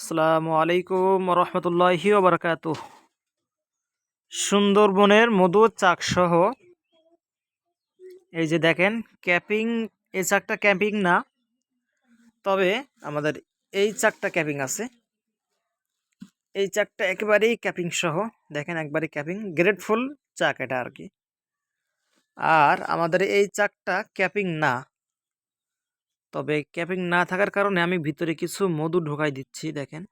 আসসালামু আলাইকুম রহমতুল্লাহি ওবরাকাতুহ। সুন্দরবনের মধু চাক সহ এই যে দেখেন ক্যাপিং, এই চাকটা ক্যাম্পিং না, তবে আমাদের এই চাকটা ক্যাপিং আছে। এই চাকটা একেবারেই ক্যাপিং সহ, দেখেন একবারে ক্যাপিং গ্রেটফুল চাক এটা আর কি। আর আমাদের এই চাকটা ক্যাপিং না, তবে ক্যাপিং না থাকার কারণে আমি ভিতরে কিছু মধু ঢোকাই দিচ্ছি। দেখেন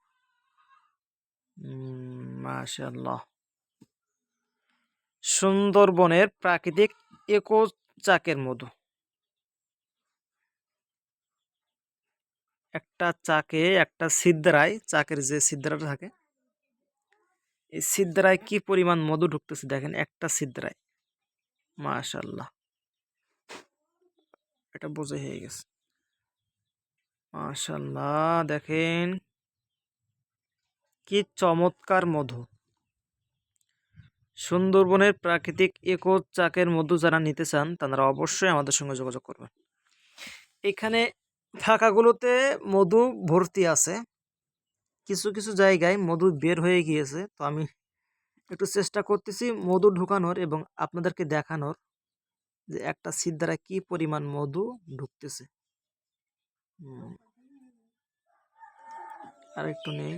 মাশাআল্লাহ, সুন্দরবনের প্রাকৃতিক ইকো চাকের মধু। একটা চাকে একটা ছিদ্রায়, চাকের যে ছিদ্রাটা থাকে এই ছিদ্রায় কি পরিমাণ মধু ঢুকতেছে দেখেন, একটা ছিদ্রায়। মাশাআল্লাহ, এটা বোঝা হয়ে গেছে। মাশাআল্লাহ, দেখেন কি চমৎকার মধু। সুন্দরবনের প্রাকৃতিক ইকো চাকের মধু যারা নিতে চান তারা অবশ্যই আমাদের সঙ্গে যোগাযোগ করবেন। এখানে থাকাগুলোতে মধু ভর্তি আছে, কিছু কিছু জায়গায় মধু বের হয়ে গিয়েছে। তো আমি একটু চেষ্টা করতেছি মধু ঢুকানোর এবং আপনাদেরকে দেখানোর যে একটা ছিদ্রায় কি পরিমাণ মধু ঢুকতেছে। আর একটু নেই,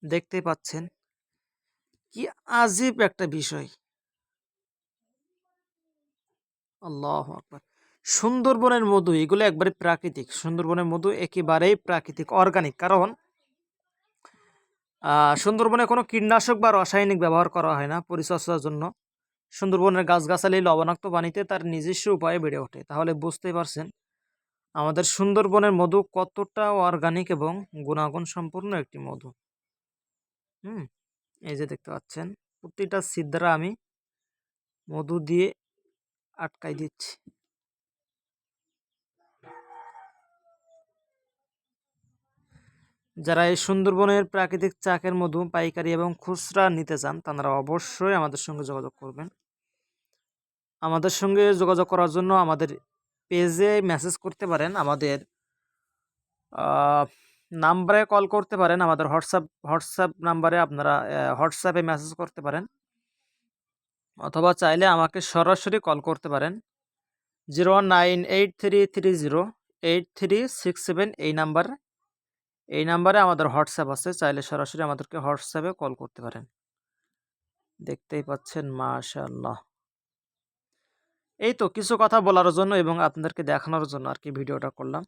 দেখতে পাচ্ছেন কি আজীব একটা বিষয়। আল্লাহু আকবার। সুন্দরবনের মধু এগুলো একবারে প্রাকৃতিক, সুন্দরবনের মধু একেবারেই প্রাকৃতিক অর্গানিক। কারণ সুন্দরবনে কোনো কীটনাশক বা রাসায়নিক ব্যবহার করা হয় না পরিচর্যার জন্য। সুন্দরবনের গাছগাছালি লবণাক্ত পানিতে তার নিজস্ব উপায়ে বেড়ে ওঠে। তাহলে বুঝতেই পারছেন আমাদের সুন্দরবনের মধু কতটা অর্গানিক এবং গুণাগুণ সম্পূর্ণ একটি মধু। এই যে দেখতে পাচ্ছেন প্রতিটা ছিদ্রা আমি মধু দিয়ে আটকাই দিচ্ছি। যারা এই সুন্দরবনের প্রাকৃতিক চাকের মধু পাইকারি এবং খুচরা নিতে চান তারা অবশ্যই আমাদের সঙ্গে যোগাযোগ করবেন। আমাদের সঙ্গে যোগাযোগ করার জন্য আমাদের পেজে মেসেজ করতে পারেন, আমাদের নাম্বারে কল করতে পারেন, আমাদের হোয়াটসঅ্যাপ নাম্বারে আপনারা হোয়াটসঅ্যাপে মেসেজ করতে পারেন, অথবা চাইলে আমাকে সরাসরি কল করতে পারেন 01983308367 এই নাম্বারে আমাদের হোয়াটসঅ্যাপ আছে। চাইলে সরাসরি আমাদেরকে হোয়াটসঅ্যাপে কল করতে পারেন। দেখতেই পাচ্ছেন মাশাআল্লাহ। এই তো কিছু কথা বলার জন্য এবং আপনাদেরকে দেখানোর জন্য আর কি ভিডিওটা করলাম।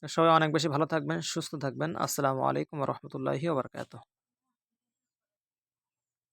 সবাই অনেক বেশি ভালো থাকবেন, সুস্থ থাকবেন। আসসালামু আলাইকুম রহমতুল্লাহি ওয়া বারাকাতুহু।